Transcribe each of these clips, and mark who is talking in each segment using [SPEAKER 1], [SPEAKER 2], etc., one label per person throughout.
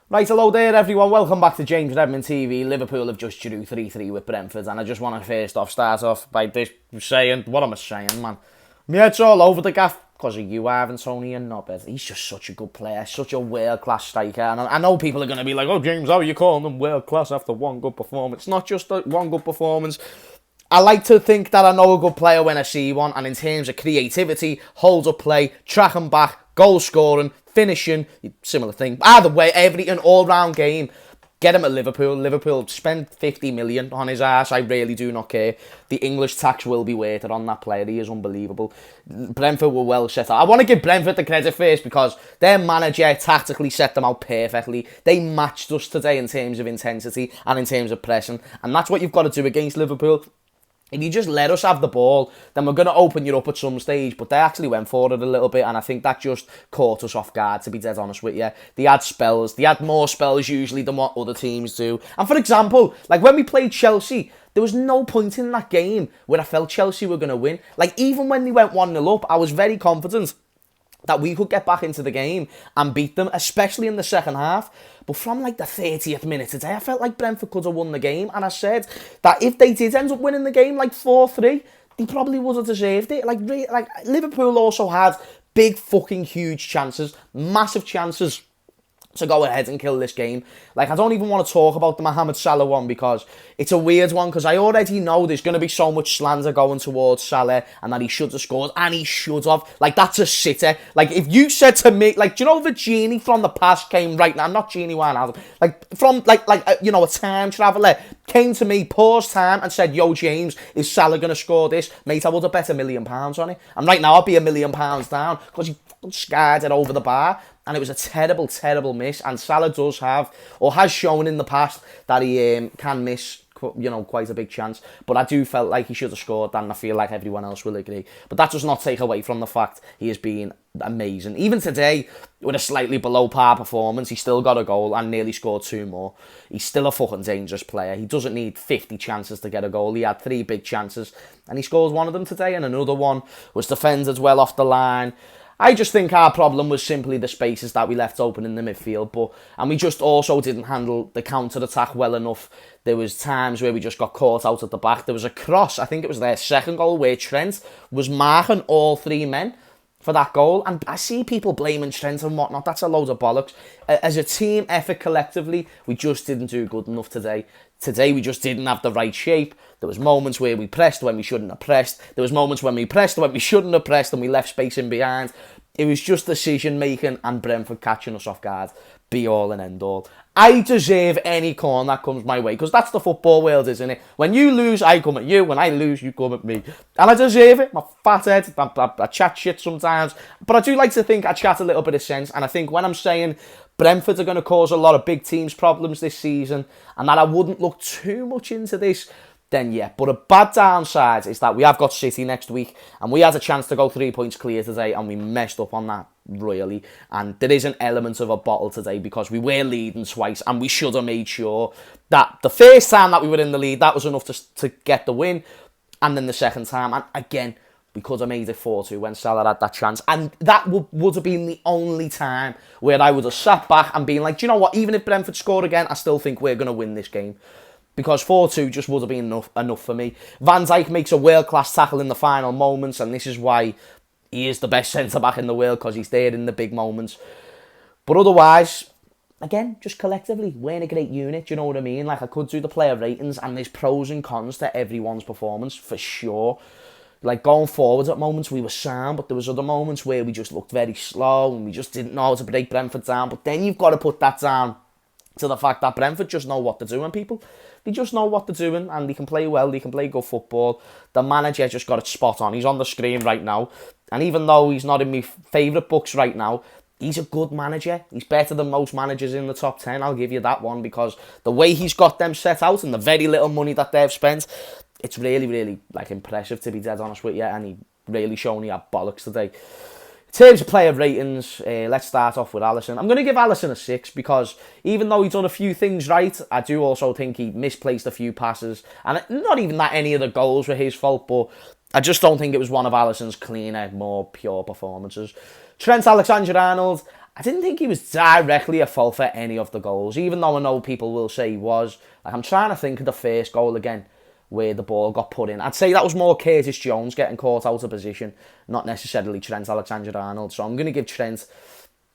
[SPEAKER 1] Right, hello there everyone, welcome back to James Redmond TV. Liverpool have just drew 3-3 with Brentford, and I just want to start off by this saying, what am I saying, man? My head's all over the gaff because of you, Ivan, Toney and Nobbed. He's just such a good player, such a world-class striker, and I know people are going to be like, oh James, how are you calling them world-class after one good performance? It's not just one good performance. I like to think that I know a good player when I see one, and in terms of creativity, hold up play, tracking back, goal scoring, finishing, similar thing. Either way, an all-round game. Get him at Liverpool. Liverpool spend 50 million on his ass. I really do not care. The English tax will be worth it on that player. He is unbelievable. Brentford were well set up. I want to give Brentford the credit first because their manager tactically set them out perfectly. They matched us today in terms of intensity and in terms of pressing. And that's what you've got to do against Liverpool. If you just let us have the ball, then we're going to open you up at some stage. But they actually went for it a little bit, and I think that just caught us off guard, to be dead honest with you. They had spells. They had more spells usually than what other teams do. And for example, like when we played Chelsea, there was no point in that game where I felt Chelsea were going to win. Like even when they went 1-0 up, I was very confident that we could get back into the game and beat them, especially in the second half. But from like the 30th minute today, I felt like Brentford could have won the game. And I said that if they did end up winning the game like 4-3, they probably would have deserved it. Like Liverpool also had big fucking huge chances, massive chances to go ahead and kill this game. Like, I don't even want to talk about the Mohamed Salah one because it's a weird one because I already know there's going to be so much slander going towards Salah and that he should have scored, and he should have. Like, that's a sitter. Like, if you said to me, like, do you know the genie from the past came right now? Not Genie Wijnaldum. Like, from, a time traveller came to me, paused time, and said, yo, James, is Salah going to score this? Mate, I would have bet £1 million on it. And right now, I'd be £1 million down because he scarred it over the bar. And it was a terrible, terrible miss. And Salah does have, or has shown in the past, that he can miss, quite a big chance. But I do felt like he should have scored, and I feel like everyone else will agree. But that does not take away from the fact he has been amazing. Even today, with a slightly below par performance, he still got a goal and nearly scored 2 more. He's still a fucking dangerous player. He doesn't need 50 chances to get a goal. He had 3 big chances, and he scores one of them today, and another one was defended well off the line. I just think our problem was simply the spaces that we left open in the midfield, and we just also didn't handle the counter-attack well enough. There was times where we just got caught out at the back. There was a cross, I think it was their second goal, where Trent was marking all 3 men for that goal, and I see people blaming Trent and whatnot. That's a load of bollocks. As a team effort collectively, we just didn't do good enough today. Today we just didn't have the right shape. There was moments where we pressed when we shouldn't have pressed. There was moments when we pressed when we shouldn't have pressed, and we left space in behind. It was just decision making and Brentford catching us off guard. Be all and end all. I deserve any corner that comes my way because that's the football world, isn't it? When you lose, I come at you. When I lose, you come at me. And I deserve it. My fat head. I chat shit sometimes. But I do like to think I chat a little bit of sense. And I think when I'm saying Brentford are going to cause a lot of big teams problems this season and that I wouldn't look too much into this, then yeah. But a bad downside is that we have got City next week and we had a chance to go 3 points clear today and we messed up on that royally. And there is an element of a bottle today because we were leading twice and we should have made sure that the first time that we were in the lead, that was enough to get the win. And then the second time, and again, we could have made it 4-2 when Salah had that chance. And that would have been the only time where I would have sat back and been like, do you know what, even if Brentford score again, I still think we're going to win this game. Because 4-2 just would have been enough for me. Van Dijk makes a world-class tackle in the final moments, and this is why he is the best centre-back in the world, because he's there in the big moments. But otherwise, again, just collectively, we're in a great unit, do you know what I mean? Like, I could do the player ratings, and there's pros and cons to everyone's performance, for sure. Like, going forward at moments, we were sound, but there was other moments where we just looked very slow, and we just didn't know how to break Brentford down. But then you've got to put that down to the fact that Brentford just know what they're doing, people. They just know what they're doing, and they can play well, they can play good football. The manager just got it spot on. He's on the screen right now. And even though he's not in my favourite books right now, he's a good manager. He's better than most managers in the top 10, I'll give you that one, because the way he's got them set out and the very little money that they've spent, it's really, really impressive, to be dead honest with you, and he really shown he had bollocks today. In terms of player ratings, let's start off with Alisson. I'm going to give Alisson a 6 because even though he's done a few things right, I do also think he misplaced a few passes. And not even that any of the goals were his fault, but I just don't think it was one of Alisson's cleaner, more pure performances. Trent Alexander-Arnold, I didn't think he was directly at fault for any of the goals, even though I know people will say he was. Like, I'm trying to think of the first goal again, where the ball got put in. I'd say that was more Curtis Jones getting caught out of position, not necessarily Trent Alexander-Arnold. So I'm going to give Trent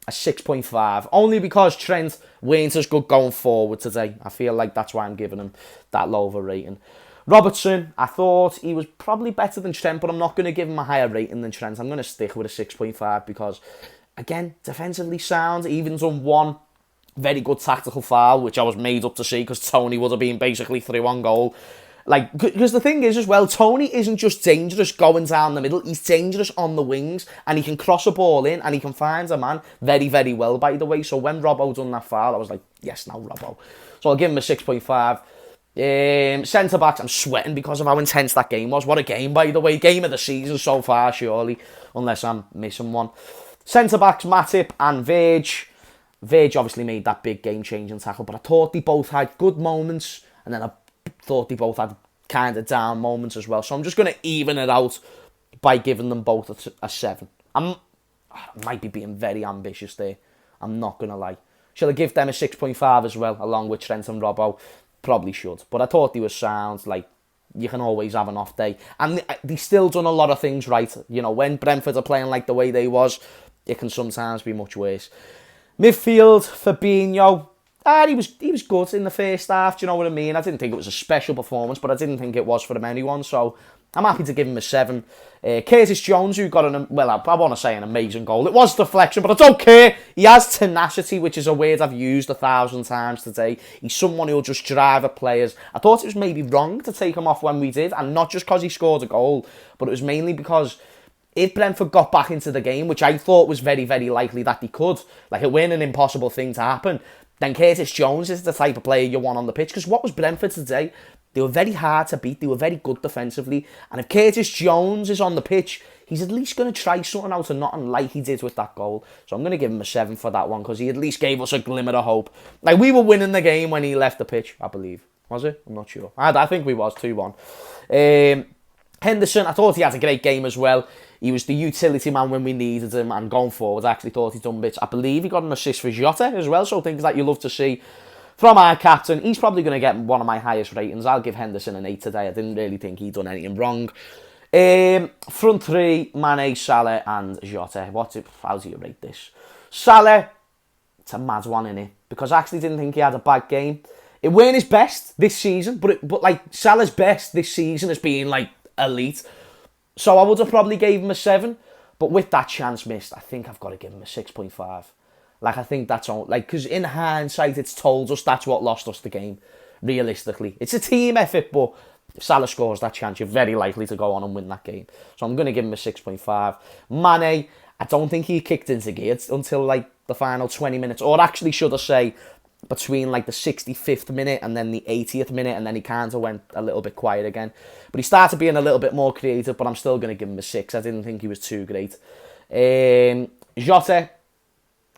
[SPEAKER 1] a 6.5, only because Trent weren't as good going forward today. I feel like that's why I'm giving him that low of a rating. Robertson, I thought he was probably better than Trent, but I'm not going to give him a higher rating than Trent. I'm going to stick with a 6.5 because, again, defensively sound, even done one very good tactical foul, which I was made up to see because Toney would have been basically through on goal. Like, because the thing is as well, Toney isn't just dangerous going down the middle, he's dangerous on the wings, and he can cross a ball in, and he can find a man very, very well, by the way. So when Robbo done that foul, I was like, yes, now Robbo. So I'll give him a 6.5. Centre-backs, I'm sweating because of how intense that game was. What a game, by the way. Game of the season so far, surely, unless I'm missing one. Centre-backs, Matip and Verge. Verge obviously made that big game-changing tackle, but I thought they both had good moments, and then I thought they both had kind of down moments as well. So I'm just going to even it out by giving them both a 7. I might be being very ambitious there. I'm not going to lie. Shall I give them a 6.5 as well, along with Trent and Robbo? Probably should. But I thought they were sound. Like, you can always have an off day. And they still done a lot of things right. You know, when Brentford are playing like the way they was, it can sometimes be much worse. Midfield, Fabinho. He was good in the first half, do you know what I mean? I didn't think it was a special performance, but I didn't think it was for him anyone, so I'm happy to give him a 7. Curtis Jones, who got I want to say an amazing goal. It was deflection, but I don't care. He has tenacity, which is a word I've used 1,000 times today. He's someone who'll just drive at players. I thought it was maybe wrong to take him off when we did, and not just because he scored a goal, but it was mainly because if Brentford got back into the game, which I thought was very, very likely that they could, like it weren't an impossible thing to happen, then Curtis Jones is the type of player you want on the pitch. Because what was Brentford today? They were very hard to beat. They were very good defensively. And if Curtis Jones is on the pitch, he's at least going to try something out and nothing like he did with that goal. So I'm going to give him a 7 for that one because he at least gave us a glimmer of hope. Like, we were winning the game when he left the pitch, I believe. Was it? I'm not sure. I think we was 2-1. Henderson, I thought he had a great game as well. He was the utility man when we needed him, and going forward, I actually thought he'd done bits. I believe he got an assist for Jota as well, so things that you love to see from our captain. He's probably going to get one of my highest ratings. I'll give Henderson an 8 today. I didn't really think he'd done anything wrong. Front three, Mane, Salah and Jota. How do you rate this? Salah, it's a mad one, innit? Because I actually didn't think he had a bad game. It weren't his best this season, but like Salah's best this season has been like elite. So I would have probably gave him a 7, but with that chance missed, I think I've got to give him a 6.5. Like, I think that's all. Like, because in hindsight, it's told us that's what lost us the game. Realistically, it's a team effort, but if Salah scores that chance, you're very likely to go on and win that game. So I'm going to give him a 6.5. Mane, I don't think he kicked into gear until like the final 20 minutes, or actually, should I say, between like the 65th minute and then the 80th minute, and then he kind of went a little bit quiet again. But he started being a little bit more creative, but I'm still going to give him a 6. I didn't think he was too great. Jota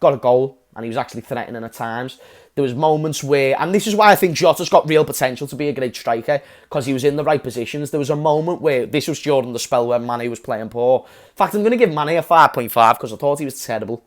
[SPEAKER 1] got a goal, and he was actually threatening at times. There was moments where, and this is why I think Jota's got real potential to be a great striker, because he was in the right positions. There was a moment where, this was during the spell when Mane was playing poor. In fact, I'm going to give Mane a 5.5, because I thought he was terrible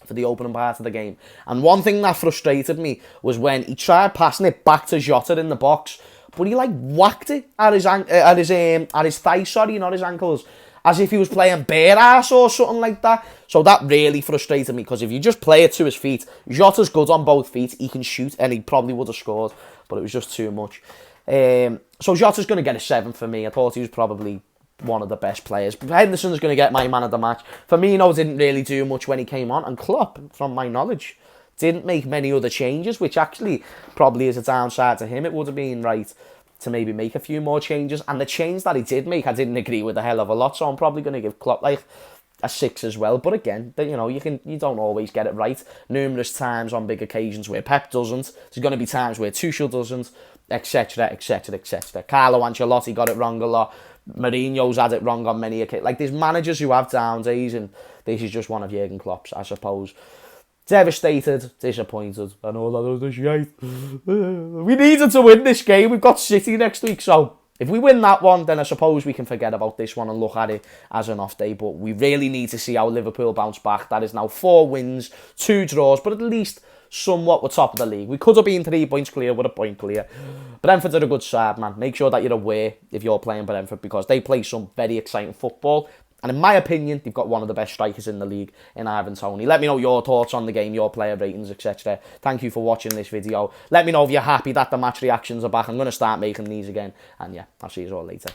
[SPEAKER 1] for the opening part of the game. And one thing that frustrated me was when he tried passing it back to Jota in the box, but he like whacked it at his thigh, sorry, not his ankles, as if he was playing bare ass or something like that. So that really frustrated me, because if you just play it to his feet, Jota's good on both feet, he can shoot, and he probably would have scored, but it was just too much. So Jota's going to get a 7 for me. I thought he was probably one of the best players. Henderson's going to get my man of the match. Firmino didn't really do much when he came on, and Klopp, from my knowledge, didn't make many other changes, which actually probably is a downside to him. It would have been right to maybe make a few more changes, and the change that he did make, I didn't agree with a hell of a lot, so I'm probably going to give Klopp like a 6 as well. But again, you know, you don't always get it right. Numerous times on big occasions where Pep doesn't. There's going to be times where Tuchel doesn't, etc, etc, etc. Carlo Ancelotti got it wrong a lot. Mourinho's had it wrong on many occasions. Like, there's managers who have down days, and this is just one of Jurgen Klopp's, I suppose. Devastated, disappointed, and all that other shit. We needed to win this game. We've got City next week, so If we win that one, then I suppose we can forget about this one and look at it as an off day. But we really need to see how Liverpool bounce back. That is now 4 wins, 2 draws, but at least somewhat we're top of the league. We could have been 3 points clear, we're a point clear. Brentford are a good side, man. Make sure that you're aware if you're playing Brentford, because they play some very exciting football. And in my opinion, they've got one of the best strikers in the league in Toney. Let me know your thoughts on the game, your player ratings, etc. Thank you for watching this video. Let me know if you're happy that the match reactions are back. I'm going to start making these again. And yeah, I'll see you all later.